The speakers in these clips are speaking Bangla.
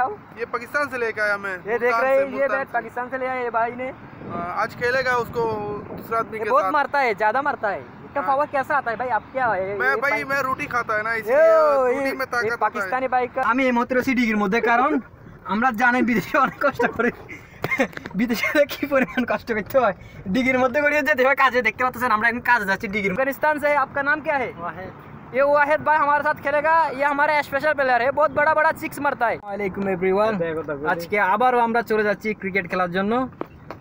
दिखाओ। ये पाकिस्तान से लेके आया मैं। ये देख रहे हैं, ये बैट पाकिस्तान से ले आया ये भाई ने। आज खेलेगा उसको दूसरा आदमी के बहुत साथ। मारता है, ज्यादा मारता है। इतना पावर कैसा आता है भाई? आप क्या है? मैं रोटी खाता है ना, इसलिए रोटी में ताकत पाकिस्तानी भाई का। আমি এইমাত্র সিটির মধ্যে, কারণ আমরা জানি বিদেশে অনেক কষ্ট করে, বিদেশে কি পরিমাণ কষ্ট করতে হয়, ডিগির মধ্যে করিয়ে যেতে হয় কাজে। দেখতে পাচ্ছেন আমরা এখন কাজে যাচ্ছি ডিগির। अफगानिस्तान से है, आपका नाम क्या है? ये वाहिद भाई हमारे साथ खेलेगा। ये हमारा स्पेशल प्लेयर है, बहुत बड़ा बड़ा सिक्स मारता है। ওয়ালাইকুম এভরিওয়ান, আজকে আবারও আমরা চলে যাচ্ছি ক্রিকেট খেলার জন্য।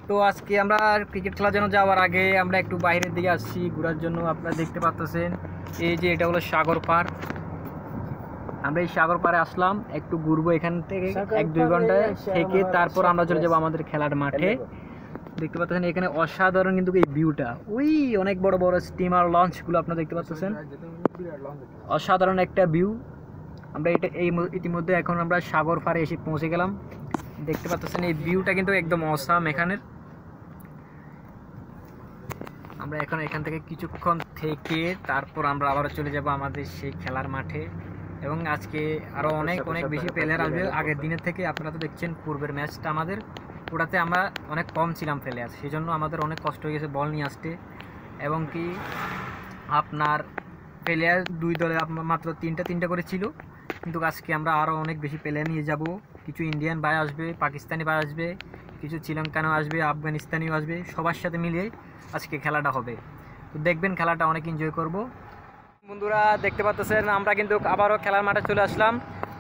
তো আজকে আমরা ক্রিকেট খেলার জন্য যাওয়ার আগে আমরা একটু বাইরের দিকে আসছি ঘোরার জন্য। আপনারা দেখতে পাচ্ছেন এই যে এটা হলো সাগর পার। আমরা এই সাগর পাড়ে আসলাম, একটু ঘুরবো এখান থেকে 1-2 ঘন্টা থেকে, তারপর আমরা চলে যাবো আমাদের খেলার মাঠে। দেখতে পাচ্ছেন এখানে অসাধারণ কিন্তু এই ভিউটা, ওই অনেক বড় বড় স্টিমার লঞ্চগুলো আপনারা দেখতে পাচ্ছেন, অসাধারণ একটা ভিউ। আমরা এটা ইতিমধ্যে এখন আমরা সাগর পাড়ে এসে পৌঁছে গেলাম। দেখতে পাচ্ছেন এই ভিউটা কিন্তু একদম অসাম এখানের। আমরা এখন এখান থেকে কিছুক্ষণ থেকে তারপর আমরা আবার চলে যাব আমাদের সেই খেলার মাঠে। এবং আজকে আরও অনেক বেশি প্লেয়ার আসবে আগের দিনের থেকে। আপনারা তো দেখছেন পূর্বের ম্যাচটা আমাদের, ওটাতে আমরা অনেক কম ছিলাম প্লেয়ার, সেই জন্য আমাদের অনেক কষ্ট হয়ে গেছে বল নিয়ে আসতে। এবং কি আপনার প্লেয়ার 2 দলে মাত্র 3টা করে ছিল, কিন্তু আজকে আমরা আরও অনেক বেশি প্লেয়ার নিয়ে যাব। কিছু ইন্ডিয়ান ভাই আসবে, পাকিস্তানি ভাই আসবে, কিছু শ্রীলঙ্কানও আসবে, আফগানিস্তানিও আসবে, সবার সাথে মিলিয়ে আজকে খেলাটা হবে। তো দেখবেন খেলাটা অনেক এনজয় করব। বন্ধুরা দেখতে পাচ্ছেন আমরা কিন্তু আবারও খেলার মাঠে চলে আসলাম।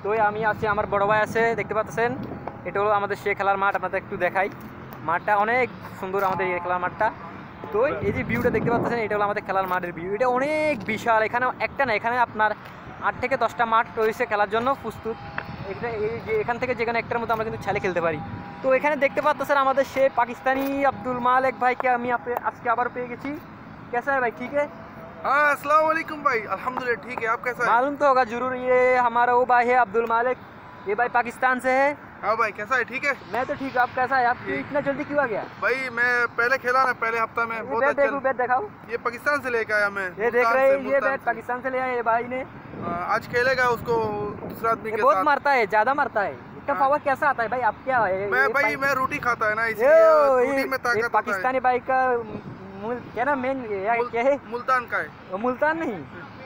তো আমি আছি, আমার বড় ভাই আছে, দেখতে পাচ্ছেন এটা হলো আমাদের সেই খেলার মাঠ। আপনাদের একটু দেখাই, মাঠটা অনেক সুন্দর আমাদের এই খেলার মাঠটা। তো এই যে ভিউটা দেখতে পাচ্ছেন এটা হলো আমাদের খেলার মাঠের ভিউ। এটা অনেক বিশাল, এখানে একটা না, এখানে আপনার 8 থেকে 10টা মাঠ রয়েছে খেলার জন্য প্রস্তুত। এখান থেকে যেখানে একটার মধ্যে আমরা কিন্তু ছেলে খেলতে পারি। তো এখানে দেখতে পাচ্ছেন আমাদের সে পাকিস্তানি আব্দুল মালিক ভাইকে আমি আজকে আবার পেয়ে গেছি। कैसा है भाई? ठीक है। हाँ, अस्सलाम वालेकुम भाई। अल्हम्दुलिल्लाह ठीक है, आप कैसा है? मालूम तो होगा जरूर, ये हमारा वो भाई है अब्दुल मालिक, ये भाई पाकिस्तान से है। हाँ भाई, कैसा है? ठीक है। मैं तो ठीक हूँ, आप कैसा है? आप इतना जल्दी क्यों आ गया? भाई मैं पहले खेला ना, पहले हफ्ता में बहुत अच्छा। बैट दिखाओ। ये पाकिस्तान से लेके आया मैं। ये देख रहे हैं, ये बैट पाकिस्तान से ले आया ये भाई ने। आज खेलेगा उसको दूसरा आदमी के साथ। बहुत मारता है, ज्यादा मारता है। इतना पावर कैसा आता है भाई? आप क्या है? मैं रोटी खाता है ना, इसलिए रोटी में ताकत। पाकिस्तानी भाई का क्या ना मेन क्या है? मुल्तान का है। मुल्तान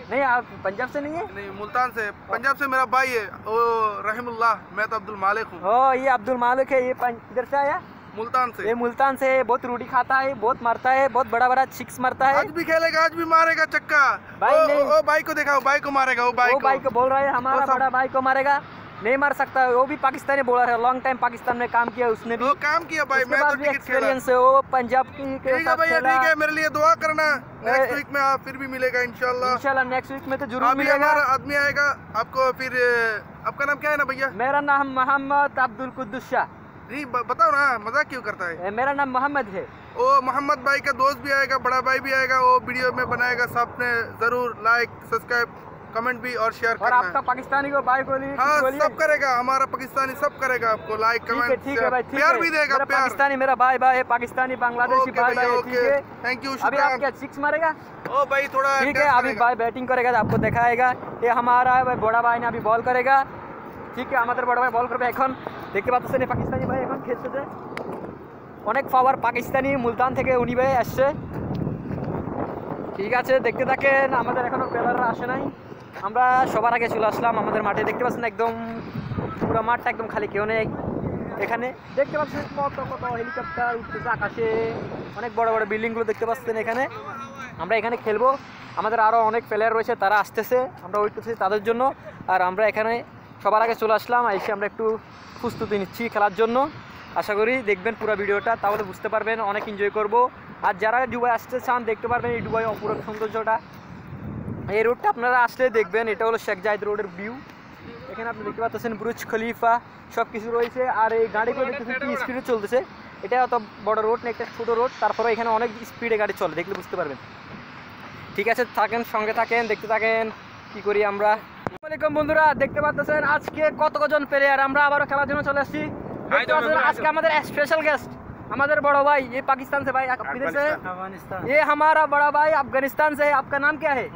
नहीं आप पंजाब से नहीं है? नहीं, मुल्तान से। पंजाब से मेरा भाई है वो रहीमुल्लाह, मैं तो अब्दुल मालिक हूँ। ये अब्दुल मालिक है, ये इधर से आया मुल्तान से। ये मुल्तान से बहुत रोटी खाता है, बहुत मारता है, बहुत बड़ा बड़ा सिक्स मारता है। आज भी खेलेगा, आज भी मारेगा चक्का। भाई ओ भाई को दिखाओ, भाई को मारेगा। वो भाई को बोल रहा है हमारा बड़ा भाई को मारेगा, नहीं मार सकता। वो भी पाकिस्तानी बॉलर है, लॉन्ग टाइम पाकिस्तान में काम किया उसने भी। काम किया भाई, मैं तो टिकट एक्सपीरियंस है वो पंजाब की। ठीक है भैया, ठीक है, मेरे लिए दुआ करना। नेक्स्ट वीक में आप फिर भी मिलेगा इंशाल्लाह। नेक्स्ट वीक में तो जरूर मिलेगा। आदमी आएगा आपको फिर। आपका नाम क्या है ना भैया? मेरा नाम मोहम्मद अब्दुल कुद्दुस शाह। नहीं बताओ ना, मजाक क्यों करता है? मेरा नाम मोहम्मद है। ओ मोहम्मद भाई का दोस्त भी आएगा, बड़ा भाई भी आएगा, वो वीडियो में बनाएगा। सबने जरूर लाइक, सब्सक्राइब, कमेंट भी और शेयर करना। और आपका पाकिस्तानी को भाई को हाँ सब करेगा, हमारा पाकिस्तानी सब करेगा आपको लाइक कमेंट। ठीक है भाई, प्यार भी देगा। पाकिस्तानी मेरा भाई है, पाकिस्तानी बांग्लादेशी भाई है। ठीक है, थैंक यू। अभी आप क्या सिक्स मारेगा? ओ भाई थोड़ा ठीक है, अभी भाई बैटिंग करेगा, आपको दिखाएगा। ये हमारा है भाई, बड़ा भाई ने अभी बॉल करेगा। ठीक है, हमारे बड़ा भाई बॉल करবে এখন। দেখতে পাচ্ছেন পাকিস্তানি ভাই এখন খেলছে, অনেক পাওয়ার পাকিস্তানি মুলতান থেকে উনি ভাই আসছে। ঠিক আছে, দেখতে থাকেন। আমাদের এখনো প্লেয়াররা আসে নাই, আমরা সবার আগে চলে আসলাম আমাদের মাঠে। দেখতে পাচ্ছেন একদম পুরো মাঠটা একদম খালি, কেউ নেই এখানে। দেখতে পাচ্ছেন কত হেলিকপ্টার উঠতেছে আকাশে, অনেক বড় বড় বিল্ডিংগুলো দেখতে পাচ্ছেন এখানে। আমরা এখানে খেলবো, আমাদের আরও অনেক প্লেয়ার রয়েছে, তারা আসতেছে, আমরা ওয়েট করতেছি তাদের জন্য। আর আমরা এখানে সবার আগে চলে আসলাম, এসে আমরা একটু প্রস্তুতি নিচ্ছি খেলার জন্য। আশা করি দেখবেন পুরো ভিডিওটা, তাহলে বুঝতে পারবেন, অনেক এনজয় করব। আর যারা দুবাই আসতে চান দেখতে পারবেন এই দুবাই অপূর্ব সৌন্দর্যটা। এই রোডটা আপনারা আসলে দেখবেন, এটা হলো শেখ জায়েদ রোডের ভিউ। এখানে আপনি দেখতে পাচ্ছেন বুর্জ খলিফা সব কিছু রয়েছে। আর এই গাড়িগুলো দেখতেছেন কি স্পিডে চলতেছে, এটা অত বড় রোড না, একটা ছোটো রোড, তারপরে এখানে অনেক স্পিডে গাড়ি চলে, দেখলে বুঝতে পারবেন। ঠিক আছে, থাকেন, সঙ্গে থাকেন, দেখতে থাকেন কি করি আমরা। আসসালামু আলাইকুম বন্ধুরা, দেখতে পাচ্ছেন আজকে কতজন প্লেয়ার, আমরা আবারও খেলার জন্য চলে আসছি। আজকে আমাদের स्पेशल गेस्ट हमारे बड़ा भाई, ये पाकिस्तान से भाई, किधर से? ये हमारा बड़ा भाई अफगानिस्तान से है। आपका नाम क्या है?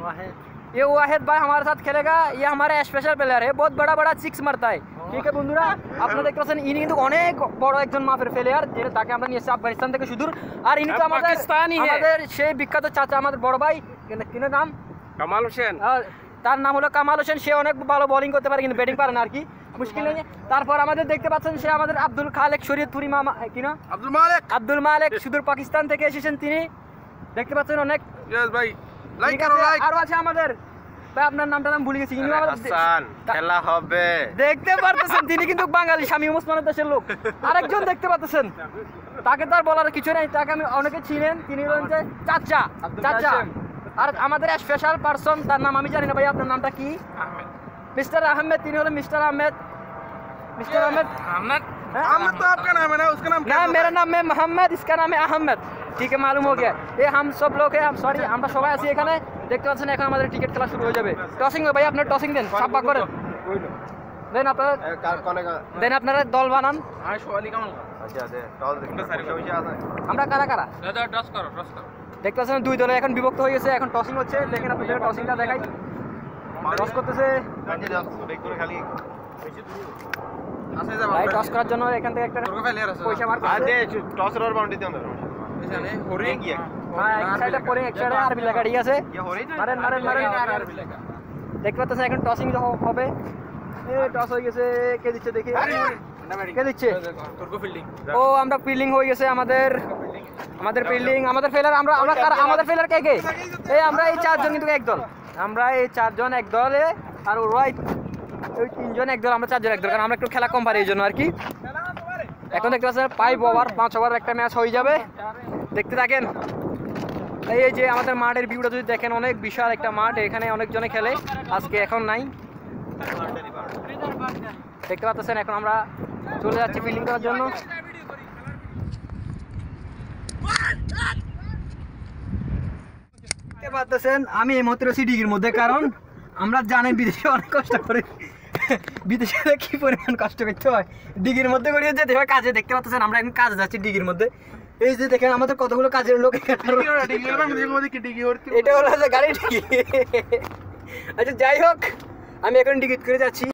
ये वाहिद भाई हमारे साथ खेलेगा। ये हमारा स्पेशल प्लेयर है, बहुत बड़ा बड़ा सिक्स मारता है। ঠিক আছে বন্ধুরা, আপনারা দেখতে পাচ্ছেন ইনি কিন্তু অনেক বড় একজন মাপের প্লেয়ার, যেটা তাকে আমরা নিয়ে এসেছি আফগানিস্তান থেকে সুদূর। আর ইনি তো আমাদের সেই বিখ্যাত চাচা, আমাদের বড় ভাই, কিনা নাম কামাল হোসেন, তার নাম হলো কামাল হোসেন। সে অনেক ভালো বোলিং করতে পারে কিন্তু ব্যাটিং পারে না আর কি, মুশকিল নেই। তারপর আমাদের দেখতে পাচ্ছেন সে আমাদের আব্দুল খালেক শরীয়তপুরি মামা, কিনা আব্দুল মালেক, সুদূর পাকিস্তান থেকে এসেছেন তিনি, দেখতে পাচ্ছেন অনেক। ভাই লাইক করো, লাইক। আরো আছে আমাদের ভাই, আপনার নামটা নাম ভুলে গেছি, খেলা হবে দেখতে পারতেছেন তিনি কিন্তু বাঙালি, স্বামী ওসমানের দেশের লোক। আরেকজন দেখতে পাচ্ছেন, তাকে তো আর বলার কিছু নাই, তাকে আমি অনেকে চিনেন, তিনি হলেন যে চাচা। আর আমাদের স্পেশাল পারসন, তার নাম আমি জানি না ভাই, আপনার নামটা কি? मिस्टर अहमद, তিনি হলেন मिस्टर अहमद। अहमद तो आपका नाम है ना, उसका नाम क्या ना, है? मेरा नाम है मोहम्मद, इसका नाम है अहमद। ठीक है, मालूम हो गया। ये हम सब लोग हैं, हम সরি, আমরা সবাই আছি এখানে, দেখতে পাচ্ছেন। এখন আমাদের ক্রিকেট খেলা শুরু হয়ে যাবে। টসিং ভাই, আপনারা টসিং দেন, সাব্বা করেন, দেন আপনারা, দেন আপনারা দল বানান। আমরা কারা কারা দেখতে পাচ্ছেন, দুই দলে এখন বিভক্ত হয়ে গেছে, এখন টসিং হচ্ছে। দেখেন আপনাদের টসিংটা দেখাই, টস করতেছে ভাই। টস করার জন্য এখান থেকে একটা পয়সা মার করছে। হ্যাঁ, এক সাইডে পরে এক সাইডে আরবি লেখা ঠিক আছে, মারেন মারেন মারেন। দেখতে পাচ্ছেন এখন টসিং হবে। টস হয়ে গেছে, কে দিচ্ছে দেখি, কে দিচ্ছে? ও, আমরা ফিল্ডিং হয়ে গেছে, আমাদের ফিল্ডিং, আমাদের ফেলার, আমরা আমাদের ফেলার কে কে? এই আমরা এই চারজন কিন্তু এক দল, আমরা এই চারজন এক দলে, আর ওই তিনজন এক দল, আমরা চারজন এক দল, কারণ আমরা একটু খেলা কম পারি এই জন্য আর কি। এখন দেখতে পাচ্ছেন 5 ওভার 5 ওভার একটা ম্যাচ হয়ে যাবে, দেখতে থাকেন। এই যে আমাদের মাঠের ভিউটা যদি দেখেন, অনেক বিশাল একটা মাঠ, এখানে অনেকজনে খেলে, আজকে এখন নাই, দেখতে পাচ্ছেন। এখন আমরা চলে যাচ্ছি ফিল্ডিং করার জন্য। দেখতে পাচ্ছেন আমি এই মুহূর্তে রয়েছি ডিগির মধ্যে, কারণ আমরা জানি বিদেশে অনেক কষ্ট করে, বিদেশে কি পরিমাণ কষ্ট করতে হয়, ডিগির মধ্যে করে যেতে হয় কাজে। দেখতে পাচ্ছেন আমরা এখন কাজে যাচ্ছি ডিগির মধ্যে। এই যে দেখেন আমাদের কতগুলো কাজের লোক, এটা হলো গাড়ি ডিগি। আচ্ছা, যাই হোক, আমি এখন ডিগিট করে যাচ্ছি।